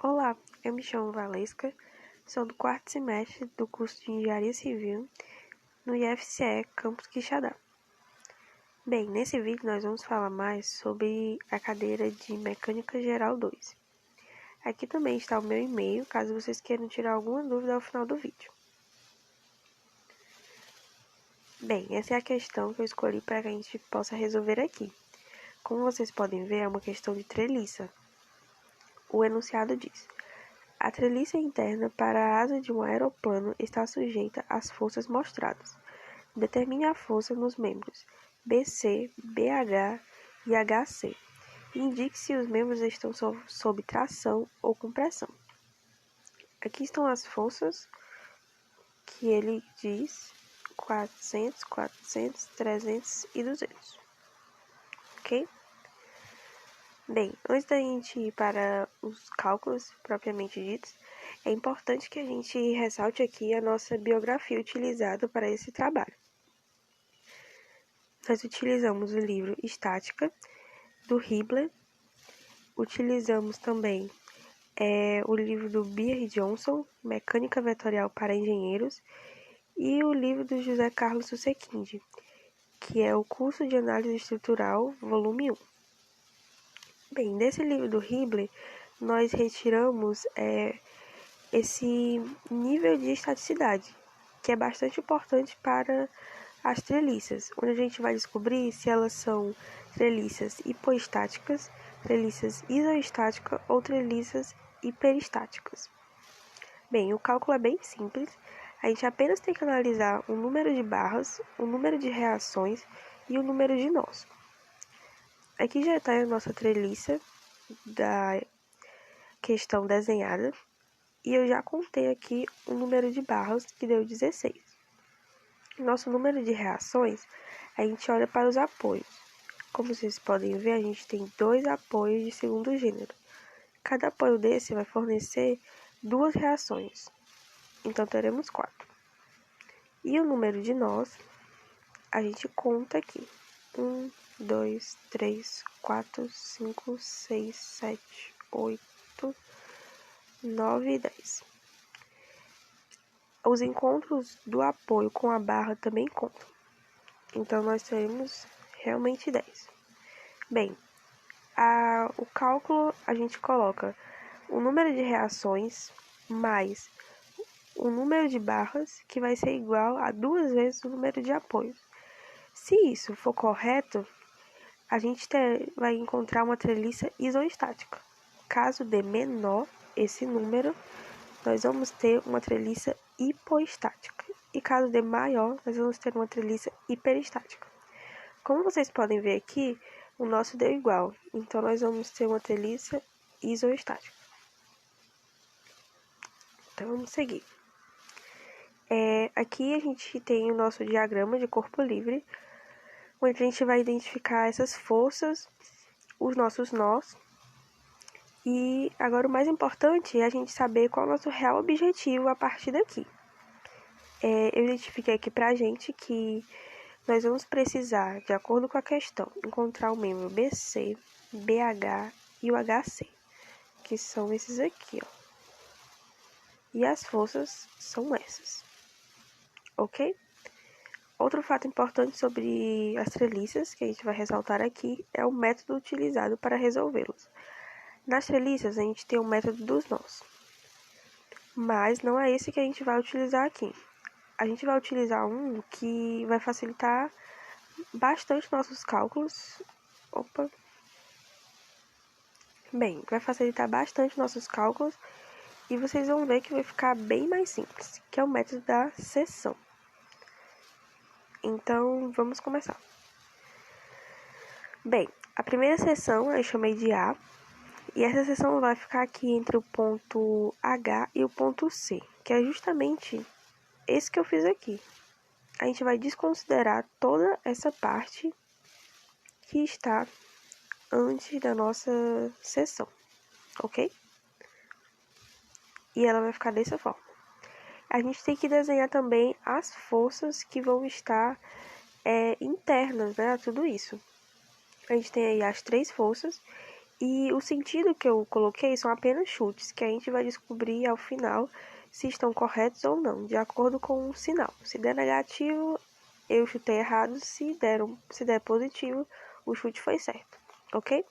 Olá, eu me chamo Valesca, sou do quarto semestre do curso de Engenharia Civil no IFCE Campus Quixadá. Bem, nesse vídeo nós vamos falar mais sobre a cadeira de Mecânica Geral 2. Aqui também está o meu e-mail, caso vocês queiram tirar alguma dúvida ao final do vídeo. Bem, essa é a questão que eu escolhi para que a gente possa resolver aqui. Como vocês podem ver, é uma questão de treliça. O enunciado diz: a treliça interna para a asa de um aeroplano está sujeita às forças mostradas. Determine a força nos membros BC, BH e HC. E indique se os membros estão sob tração ou compressão. Aqui estão as forças que ele diz: 400, 400, 300 e 200. Ok? Bem, antes da gente ir para os cálculos propriamente ditos, é importante que a gente ressalte aqui a nossa biografia utilizada para esse trabalho. Nós utilizamos o livro Estática, do Hibbeler, utilizamos também o livro do Beer Johnson, Mecânica Vetorial para Engenheiros, e o livro do José Carlos Susequinde, que é o Curso de Análise Estrutural, volume 1. Bem, desse livro do Hibbeler, nós retiramos esse nível de estaticidade, que é bastante importante para as treliças, onde a gente vai descobrir se elas são treliças hipoestáticas, treliças isoestáticas ou treliças hiperestáticas. Bem, o cálculo é bem simples, a gente apenas tem que analisar o número de barras, o número de reações e o número de nós. Aqui já está a nossa treliça da questão desenhada, e eu já contei aqui o número de barras, que deu 16. Nosso número de reações, a gente olha para os apoios. Como vocês podem ver, a gente tem 2 apoios de segundo gênero. Cada apoio desse vai fornecer 2 reações, então teremos 4. E o número de nós, a gente conta aqui: 1, 2, 3, 4, 5, 6, 7, 8, 9 e 10. Os encontros do apoio com a barra também contam. Então, nós teremos realmente 10. Bem, o cálculo a gente coloca o número de reações mais o número de barras, que vai ser igual a 2 vezes o número de apoios. Se isso for correto, a gente vai encontrar uma treliça isoestática. Caso dê menor esse número, nós vamos ter uma treliça hipoestática. E caso dê maior, nós vamos ter uma treliça hiperestática. Como vocês podem ver aqui, o nosso deu igual. Então, nós vamos ter uma treliça isoestática. Então, vamos seguir. Aqui a gente tem o nosso diagrama de corpo livre, onde a gente vai identificar essas forças, os nossos nós. E agora o mais importante é a gente saber qual é o nosso real objetivo a partir daqui. Eu identifiquei aqui pra gente que nós vamos precisar, de acordo com a questão, encontrar o membro BC, BH e o HC, que são esses aqui, ó. E as forças são essas, ok? Outro fato importante sobre as treliças, que a gente vai ressaltar aqui, é o método utilizado para resolvê-los. Nas treliças, a gente tem o método dos nós, mas não é esse que a gente vai utilizar aqui. A gente vai utilizar um que vai facilitar bastante nossos cálculos. Vai facilitar bastante nossos cálculos e vocês vão ver que vai ficar bem mais simples, que é o método da seção. Então, vamos começar. Bem, a primeira seção eu chamei de A, e essa seção vai ficar aqui entre o ponto H e o ponto C, que é justamente esse que eu fiz aqui. A gente vai desconsiderar toda essa parte que está antes da nossa seção, ok? E ela vai ficar dessa forma. A gente tem que desenhar também as forças que vão estar internas, né, a tudo isso. A gente tem aí as 3 forças E o sentido que eu coloquei são apenas chutes, que a gente vai descobrir ao final se estão corretos ou não, de acordo com o sinal. Se der negativo, eu chutei errado. Se der positivo, o chute foi certo, ok?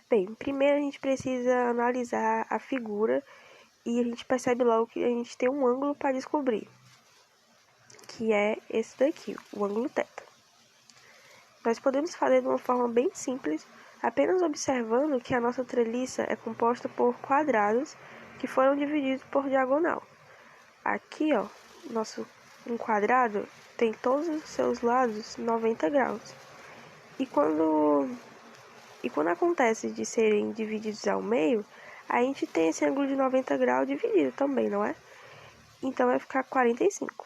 Bem, primeiro a gente precisa analisar a figura e a gente percebe logo que a gente tem um ângulo para descobrir, que é esse daqui, o ângulo θ. Nós podemos fazer de uma forma bem simples, apenas observando que a nossa treliça é composta por quadrados que foram divididos por diagonal. Aqui, ó, um quadrado tem todos os seus lados 90 graus. E quando acontece de serem divididos ao meio, a gente tem esse ângulo de 90 graus dividido também, não é? Então vai ficar 45.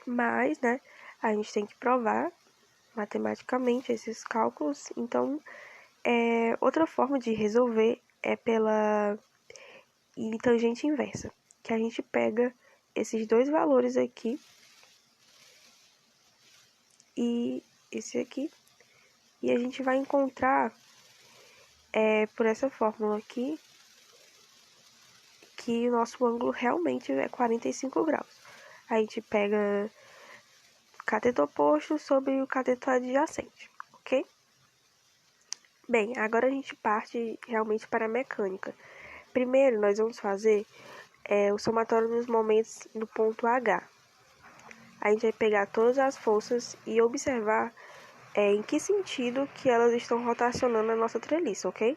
Mas, né, a gente tem que provar matematicamente esses cálculos. Então, outra forma de resolver é pela tangente inversa, que a gente pega esses dois valores aqui e esse aqui, e a gente vai encontrar por essa fórmula aqui que o nosso ângulo realmente é 45 graus. A gente pega o cateto oposto sobre o cateto adjacente, ok? Bem, agora a gente parte realmente para a mecânica. Primeiro, nós vamos fazer o somatório dos momentos no ponto H. A gente vai pegar todas as forças e observar em que sentido que elas estão rotacionando a nossa treliça, ok?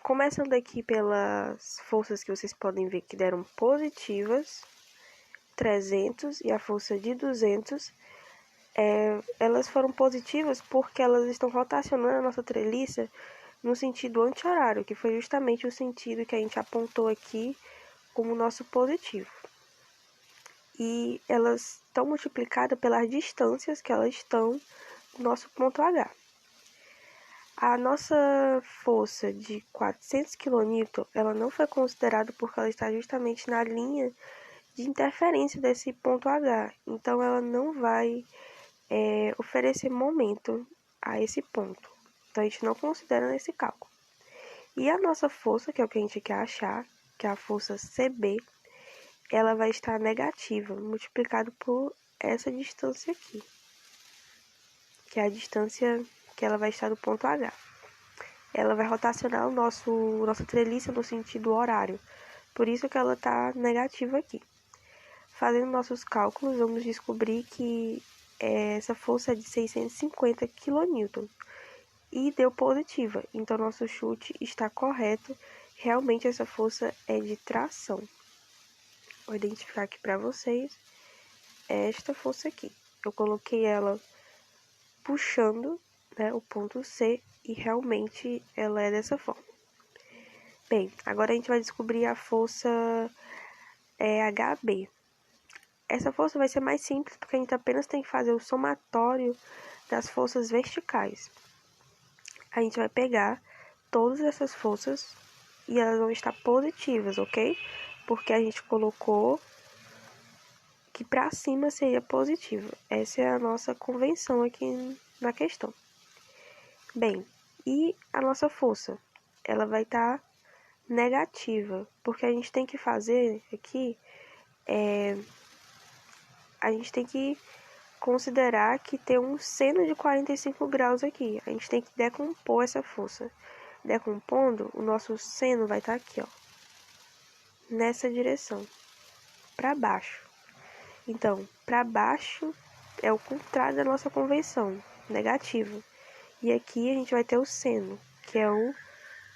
Começando aqui pelas forças que vocês podem ver que deram positivas, 300 e a força de 200, elas foram positivas porque elas estão rotacionando a nossa treliça no sentido anti-horário, que foi justamente o sentido que a gente apontou aqui como nosso positivo. E elas estão multiplicadas pelas distâncias que elas estão no nosso ponto H. A nossa força de 400 kN, ela não foi considerada porque ela está justamente na linha de interferência desse ponto H. Então, ela não vai oferecer momento a esse ponto. Então, a gente não considera nesse cálculo. E a nossa força, que é o que a gente quer achar, que é a força CB, ela vai estar negativa, multiplicado por essa distância aqui, que é a distância que ela vai estar do ponto H. Ela vai rotacionar nossa treliça no sentido horário, por isso que ela está negativa aqui. Fazendo nossos cálculos, vamos descobrir que essa força é de 650 kN e deu positiva, então nosso chute está correto. Realmente essa força é de tração. Vou identificar aqui para vocês esta força aqui. Eu coloquei ela puxando, né, o ponto C e realmente ela é dessa forma. Bem, agora a gente vai descobrir a força HB. Essa força vai ser mais simples porque a gente apenas tem que fazer o somatório das forças verticais. A gente vai pegar todas essas forças e elas vão estar positivas, ok? Porque a gente colocou que para cima seria positivo. Essa é a nossa convenção aqui na questão. Bem, e a nossa força? Ela vai estar negativa, porque a gente tem que fazer aqui, a gente tem que considerar que tem um seno de 45 graus aqui. A gente tem que decompor essa força. Decompondo, o nosso seno vai estar aqui, ó, nessa direção, para baixo. Então, para baixo é o contrário da nossa convenção, negativo. E aqui a gente vai ter o seno, que é o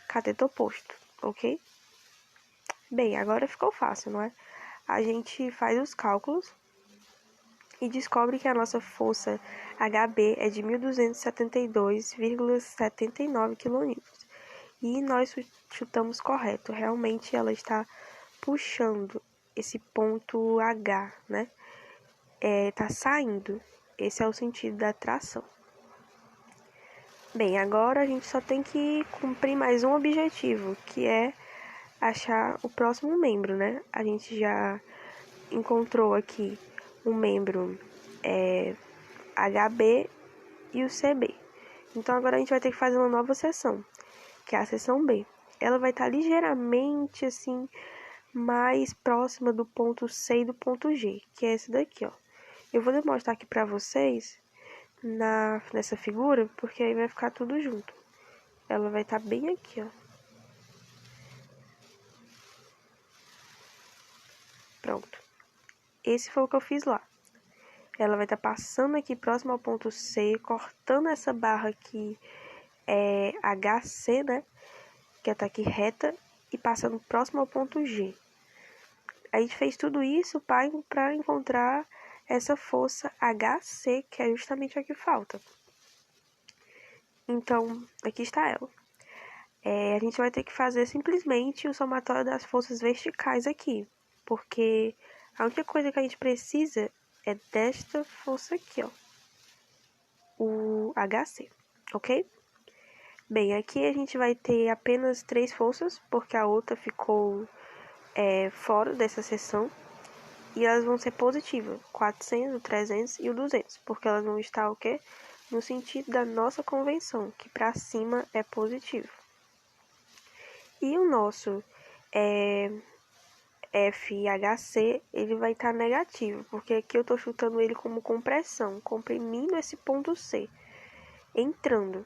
cateto oposto, ok? Bem, agora ficou fácil, não é? A gente faz os cálculos e descobre que a nossa força HB é de 1.272,79 kN. E nós chutamos correto, realmente ela está puxando esse ponto H, né? Tá saindo. Esse é o sentido da tração. Bem, agora a gente só tem que cumprir mais um objetivo, que é achar o próximo membro, né? A gente já encontrou aqui um membro HB e o CB. Então agora a gente vai ter que fazer uma nova seção. que é a seção B. Ela vai estar ligeiramente, assim, mais próxima do ponto C e do ponto G, que é esse daqui, ó. Eu vou demonstrar aqui pra vocês nessa figura, porque aí vai ficar tudo junto. Ela vai estar bem aqui, ó. Pronto. Esse foi o que eu fiz lá. Ela vai estar passando aqui próximo ao ponto C, cortando essa barra aqui, HC, né? Que tá aqui reta, e passando próximo ao ponto G. A gente fez tudo isso para encontrar essa força HC, que é justamente a que falta. Então, aqui está ela. A gente vai ter que fazer simplesmente o somatório das forças verticais aqui, porque a única coisa que a gente precisa é desta força aqui, ó, o HC, ok? Bem, aqui a gente vai ter apenas 3 forças, porque a outra ficou fora dessa seção. E elas vão ser positivas, 400, o 300 e o 200, porque elas vão estar o quê? No sentido da nossa convenção, que para cima é positivo. E o nosso FHC, ele vai estar negativo, porque aqui eu estou chutando ele como compressão, comprimindo esse ponto C, entrando.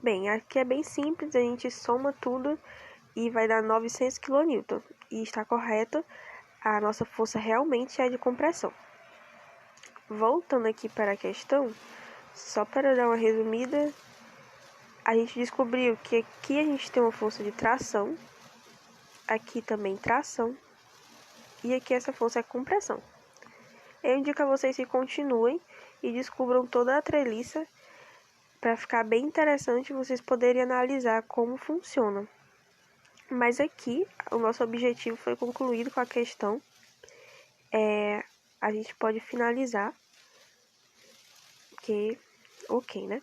Bem, aqui é bem simples, a gente soma tudo e vai dar 900 kN. E está correto, a nossa força realmente é de compressão. Voltando aqui para a questão, só para dar uma resumida, a gente descobriu que aqui a gente tem uma força de tração, aqui também tração, e aqui essa força é compressão. Eu indico a vocês que continuem e descubram toda a treliça, para ficar bem interessante vocês poderem analisar como funciona. Mas aqui, o nosso objetivo foi concluído com a questão. A gente pode finalizar, porque ok, né?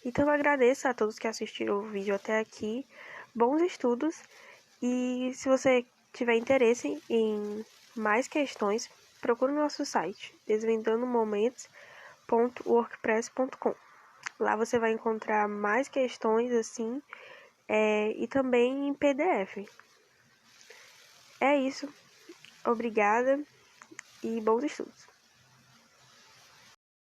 Então eu agradeço a todos que assistiram o vídeo até aqui. Bons estudos. E se você tiver interesse em mais questões, procure o nosso site, desvendandomomentos.wordpress.com. Lá você vai encontrar mais questões assim, e também em PDF. É isso. Obrigada e bons estudos.